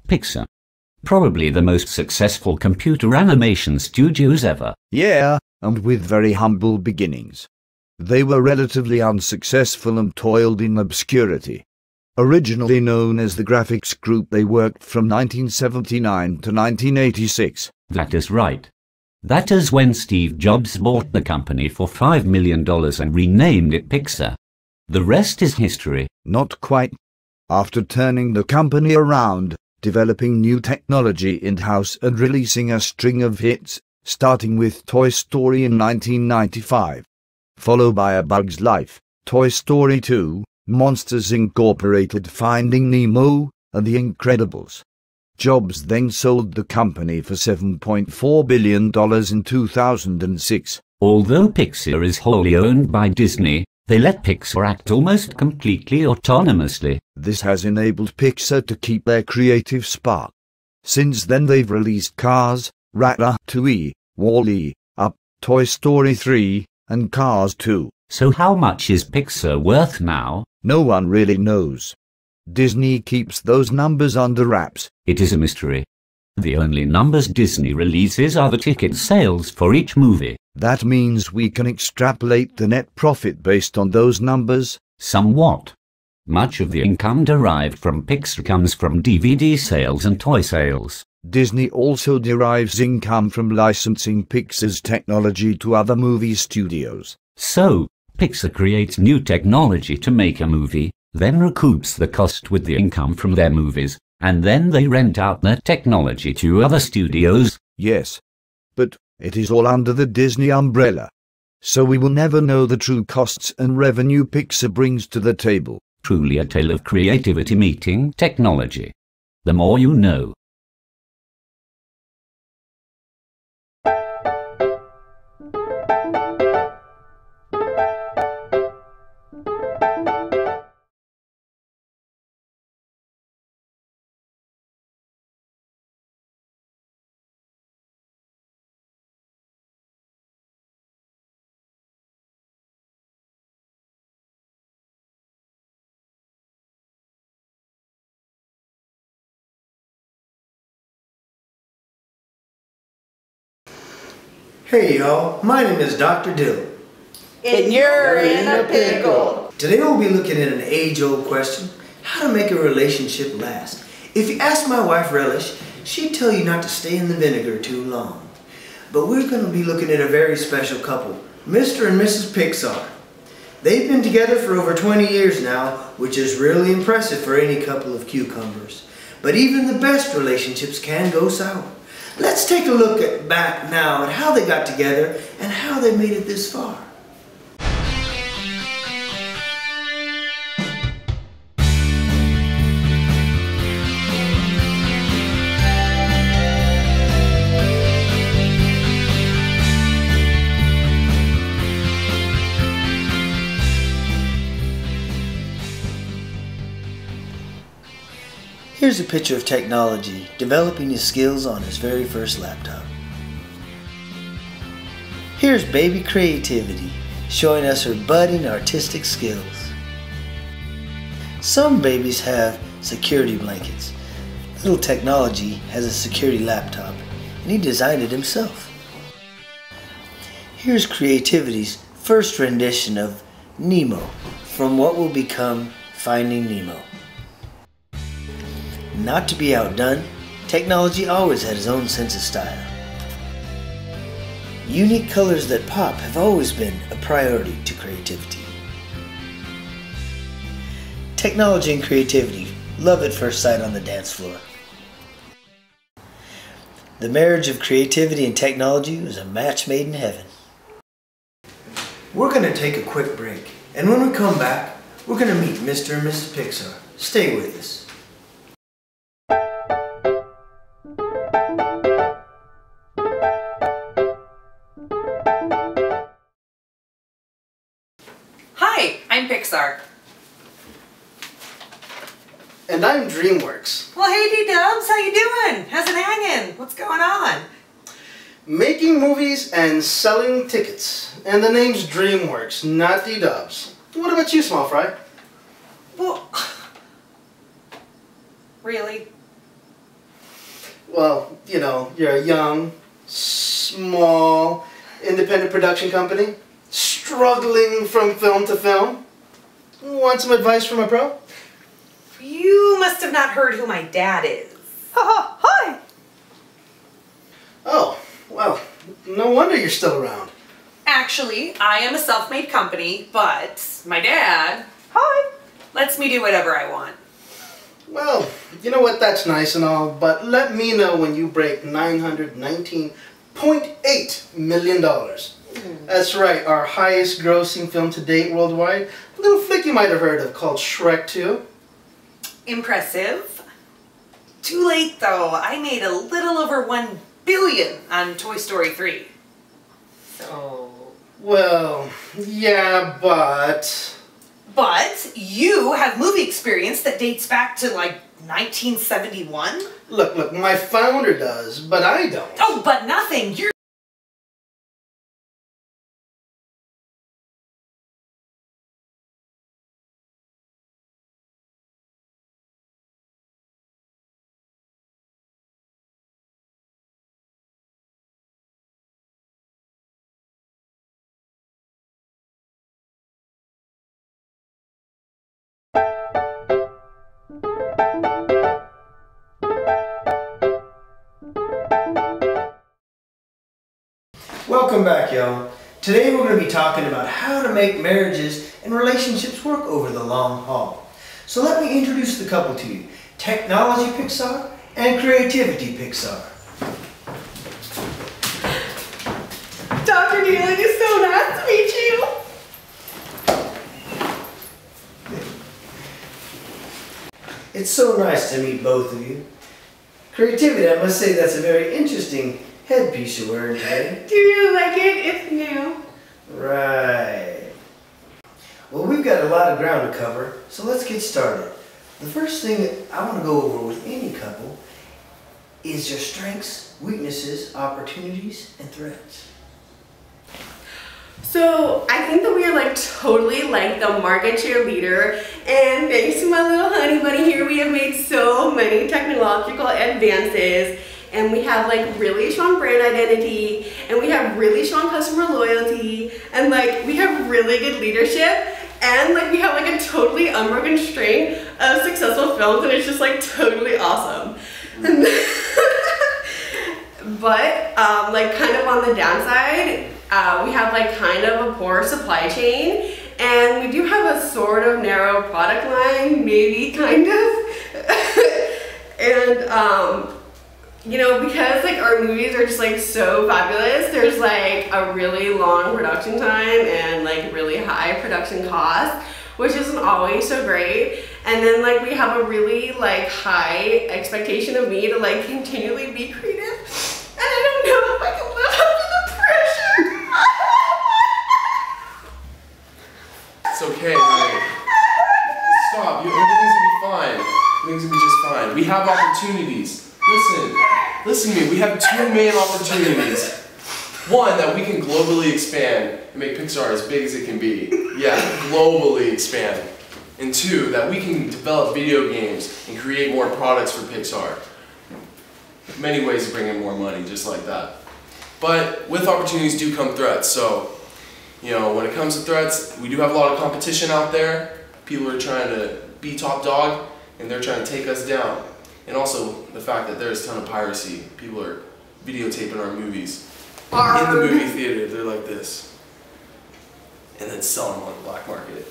Pixar. Probably the most successful computer animation studios ever. Yeah, and with very humble beginnings. They were relatively unsuccessful and toiled in obscurity. Originally known as the Graphics Group, they worked from 1979 to 1986. That is right. That is when Steve Jobs bought the company for $5 million and renamed it Pixar. The rest is history. Not quite. After turning the company around, developing new technology in-house and releasing a string of hits, starting with Toy Story in 1995, followed by A Bug's Life, Toy Story 2, Monsters Incorporated, Finding Nemo, and The Incredibles. Jobs then sold the company for $7.4 billion in 2006. Although Pixar is wholly owned by Disney, they let Pixar act almost completely autonomously. This has enabled Pixar to keep their creative spark. Since then they've released Cars, Ratatouille, Wall-E, Up, Toy Story 3, and Cars 2. So how much is Pixar worth now? No one really knows. Disney keeps those numbers under wraps. It is a mystery. The only numbers Disney releases are the ticket sales for each movie. That means we can extrapolate the net profit based on those numbers. Somewhat. Much of the income derived from Pixar comes from DVD sales and toy sales. Disney also derives income from licensing Pixar's technology to other movie studios. So, Pixar creates new technology to make a movie, then recoups the cost with the income from their movies, and then they rent out their technology to other studios. Yes, but it is all under the Disney umbrella. So we will never know the true costs and revenue Pixar brings to the table. Truly a tale of creativity meeting technology. The more you know. Hey y'all, my name is Dr. Dill. And you're in a pickle. Today we'll be looking at an age-old question, how to make a relationship last. If you ask my wife Relish, she'd tell you not to stay in the vinegar too long. But we're going to be looking at a very special couple, Mr. and Mrs. Pixar. They've been together for over 20 years now, which is really impressive for any couple of cucumbers. But even the best relationships can go sour. Let's take a look back now at how they got together and how they made it this far. Here's a picture of technology developing his skills on his very first laptop. Here's baby creativity showing us her budding artistic skills. Some babies have security blankets. Little Technology has a security laptop and he designed it himself. Here's Creativity's first rendition of Nemo from what will become Finding Nemo. Not to be outdone, Technology always had his own sense of style. Unique colors that pop have always been a priority to creativity. Technology and Creativity love at first sight on the dance floor. The marriage of creativity and technology was a match made in heaven. We're going to take a quick break, and when we come back, we're going to meet Mr. and Mrs. Pixar. Stay with us. Hi, I'm Pixar. And I'm DreamWorks. Well, hey D-Dubs, how you doing? How's it hanging? What's going on? Making movies and selling tickets. And the name's DreamWorks, not D-Dubs. What about you, Small Fry? Well, really? well, you know, you're a young, small, independent production company, struggling from film to film. Want some advice from a pro? You must have not heard who my dad is. Hi! Oh, well, no wonder you're still around. Actually, I am a self-made company, but my dad, lets me do whatever I want. Well, you know what, that's nice and all, but let me know when you break $919.8 million. That's right, our highest grossing film to date worldwide. A little flick you might have heard of called Shrek 2. Impressive. Too late though, I made a little over $1 billion on Toy Story 3. So... Well, yeah, but... But you have movie experience that dates back to like 1971? Look, my founder does, but I don't. Oh, but nothing. You're... Welcome back, y'all. Today we're going to be talking about how to make marriages and relationships work over the long haul. So let me introduce the couple to you. Technology Pixar and Creativity Pixar. Dr. Nealon, it's so nice to meet you. It's so nice to meet both of you. Creativity, I must say that's a very interesting headpiece you're wearing today. Do you like it? It's new. Right. Well, we've got a lot of ground to cover, so let's get started. The first thing that I want to go over with any couple is your strengths, weaknesses, opportunities, and threats. So I think that we are like totally like the market cheerleader, and thanks to my little honey bunny here, we have made so many technological advances, and we have like really strong brand identity, and we have really strong customer loyalty, and like we have really good leadership, and like we have like a totally unbroken string of successful films, and it's just like totally awesome. But like kind of on the downside, we have like kind of a poor supply chain, and we do have a sort of narrow product line, maybe kind of. And you know, because like our movies are just like so fabulous, there's like a really long production time and like really high production cost, which isn't always so great. And then like we have a really like high expectation of me to like continually be creative, and I don't know if I can live up to the pressure. It's okay, honey. Stop. Everything's gonna be fine. Everything's gonna be just fine. We have opportunities. Listen to me. We have two main opportunities. One, that we can globally expand and make Pixar as big as it can be. Yeah, globally expand. And two, that we can develop video games and create more products for Pixar. Many ways to bring in more money, just like that. But with opportunities do come threats. So, you know, when it comes to threats, we do have a lot of competition out there. People are trying to be top dog, and they're trying to take us down. And also the fact that there's a ton of piracy. People are videotaping our movies in the movie theater. They're like this, and then selling them on the black market.